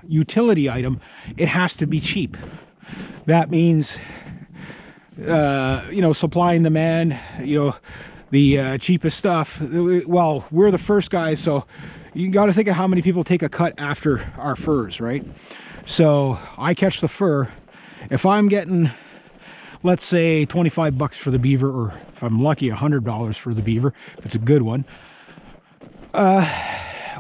utility item, it has to be cheap. That means, you know, supply and demand, you know, the cheapest stuff. Well, we're the first guys, so you got to think of how many people take a cut after our furs, right? So I catch the fur. If I'm getting, let's say, 25 bucks for the beaver, or if I'm lucky, $100 for the beaver, if it's a good one,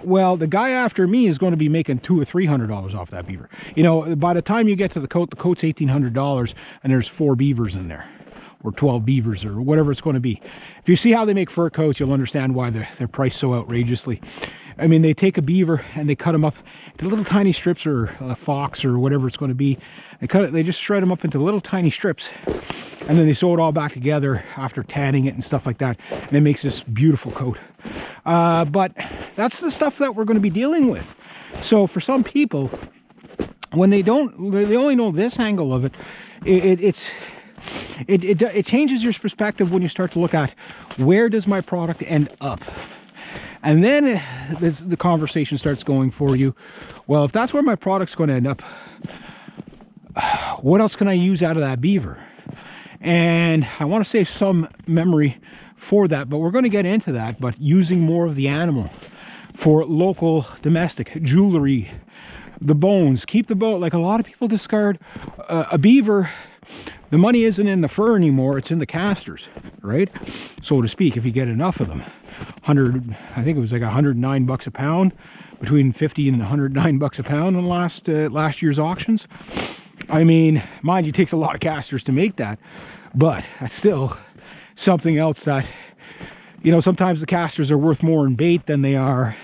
well, the guy after me is going to be making $200 or $300 off that beaver. You know, by the time you get to the coat's $1,800, and there's 4 beavers in there, or 12 beavers, or whatever it's going to be. If you see how they make fur coats, you'll understand why they're priced so outrageously. I mean, they take a beaver and they cut them up into little tiny strips, or a fox, or whatever it's going to be. They just shred them up into little tiny strips, and then they sew it all back together after tanning it and stuff like that, and it makes this beautiful coat. But that's the stuff that we're going to be dealing with. So for some people, when they only know this angle of it, it changes your perspective when you start to look at, where does my product end up? And then the conversation starts going for you. Well, if that's where my product's going to end up, what else can I use out of that beaver? And I want to save some memory for that, but we're going to get into that. But using more of the animal for local domestic jewelry, the bones, keep the bone. Like, a lot of people discard a beaver. The money isn't in the fur anymore, it's in the casters, right, so to speak, if you get enough of them. I think it was like 109 bucks a pound, between 50 and 109 bucks a pound in last year's auctions. I mean, mind you, it takes a lot of casters to make that, but that's still something else that, you know, sometimes the casters are worth more in bait than they are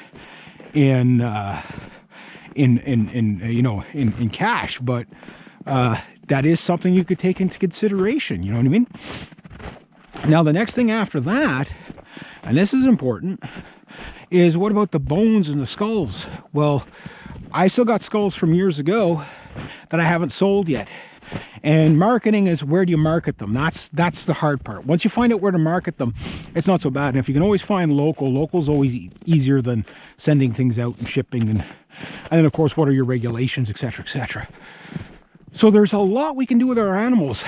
in cash, but that is something you could take into consideration, you know what I mean? Now, the next thing after that, and this is important, is what about the bones and the skulls? Well, I still got skulls from years ago that I haven't sold yet. And marketing is, where do you market them? That's the hard part. Once you find out where to market them, it's not so bad. And if you can always find local's always easier than sending things out and shipping. And then, of course, what are your regulations, etc., etc. So there's a lot we can do with our animals.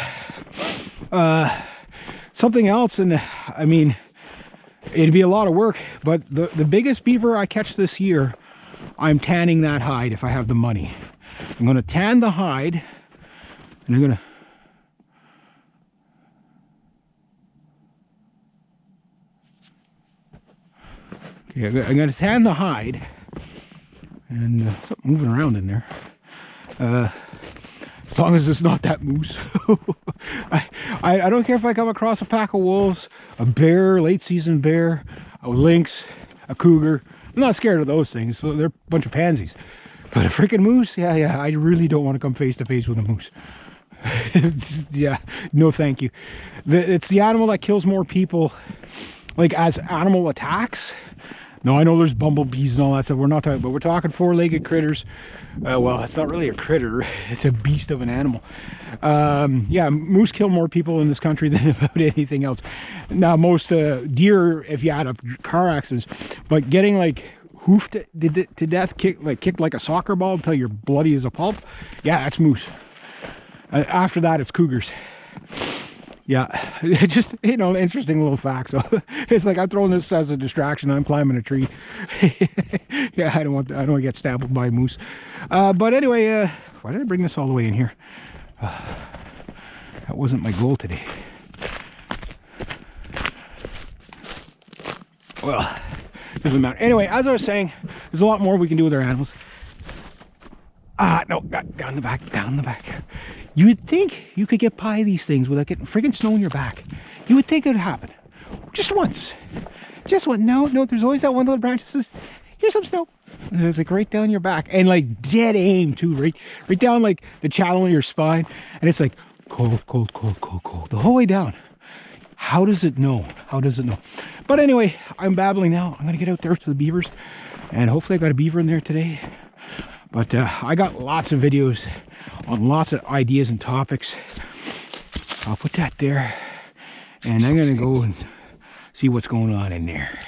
Something else, and I mean, it'd be a lot of work, but the biggest beaver I catch this year, I'm tanning that hide if I have the money. I'm going to tan the hide, and I'm going to... Okay, I'm going to tan the hide, and something moving around in there. As long as it's not that moose. I don't care if I come across a pack of wolves, a bear, late season bear, a lynx, a cougar. I'm not scared of those things. So they're a bunch of pansies. But a freaking moose, yeah, I really don't want to come face to face with a moose. Yeah, no thank you. It's the animal that kills more people, like, as animal attacks. No, I know there's bumblebees and all that stuff. We're not talking, but we're talking 4-legged critters. Well, it's not really a critter. It's a beast of an animal. Yeah, moose kill more people in this country than about anything else. Now, most deer, if you add up car accidents, but getting like hoofed to death, kicked like a soccer ball until you're bloody as a pulp, yeah, that's moose. After that, it's cougars. Yeah, it's just, you know, interesting little fact. So it's like, I'm throwing this as a distraction. I'm climbing a tree. Yeah, I don't want to get stabbed by a moose. But anyway, why did I bring this all the way in here? That wasn't my goal today. Well, doesn't matter. Anyway, as I was saying, there's a lot more we can do with our animals. No, down the back. You would think you could get by these things without getting friggin' snow in your back. You would think it would happen. Just once. Just one. No, there's always that one little branch that says, here's some snow. And it's like right down your back. And like dead aim too, right down like the channel of your spine. And it's like cold, the whole way down. How does it know? But anyway, I'm babbling now. I'm going to get out there to the beavers. And hopefully I got a beaver in there today. But I got lots of videos on lots of ideas and topics. I'll put that there, and I'm gonna go and see what's going on in there.